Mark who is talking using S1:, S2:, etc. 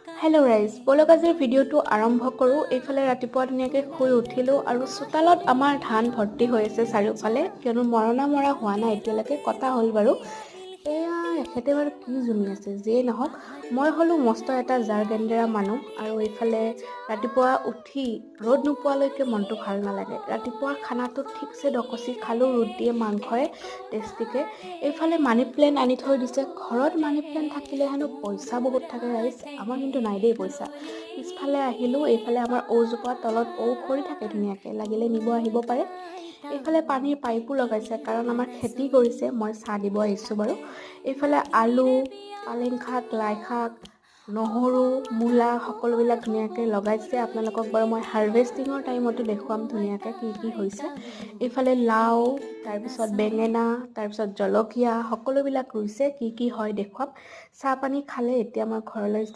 S1: Hello' ৰাইজ, বলক আজিৰ ভিডিঅ'টো আৰম্ভ কৰোঁ। এইফালে ৰাতিপুৱা ধুনীয়াকৈ শুই উঠিলোঁ আৰু চোতালত আমাৰ ধান ভৰ্তি হৈ আছে চাৰিওফালে, কিয়নো মৰণা মৰা হোৱা নাই এতিয়ালৈকে, কটা হ'ল বাৰু। এয়া এখেতে বাৰু কি জুমি আছে, যিয়েই নহওক, মই হ'লোঁ মস্ত এটা জাৰ গেন্দেৰা মানুহ। আৰু এইফালে ৰাতিপুৱা উঠি ৰ'দ নোপোৱালৈকে মনটো ভাল নালাগে। ৰাতিপুৱাৰ খানাটো ঠিকছে ডকচি খালোঁ, ৰুটিয়ে মাংসই টেষ্টিকৈ। এইফালে মানি প্লেণ্ট আনি থৈ দিছে। ঘৰত মানি প্লেণ্ট থাকিলে হেনো পইচা বহুত থাকে ৰাইজ, আমাৰ কিন্তু নাই দেই পইচা। পিছফালে আহিলোঁ, এইফালে আমাৰ ঔজোপা তলত ঔ খৰি থাকে ধুনীয়াকৈ, লাগিলে নিব আহিব পাৰে। এইফালে পানীৰ পাইপো লগাইছে, কাৰণ আমাৰ খেতি কৰিছে, মই চাহ দিব আহিছোঁ বাৰু। এইফালে আলু, পালেং শাক, লাই শাক, নহৰু, মূলা সকলোবিলাক ধুনীয়াকৈ লগাইছে। আপোনালোকক বাৰু মই হাৰ্ভেষ্টিঙৰ টাইমতো দেখুৱাম ধুনীয়াকৈ কি কি হৈছে। এইফালে লাও, তাৰপিছত বেঙেনা, তাৰপিছত জলকীয়া সকলোবিলাক ৰুইছে, কি কি হয় দেখুৱাম। চাহ পানী খালে এতিয়া মই ঘৰলৈ যাওঁ।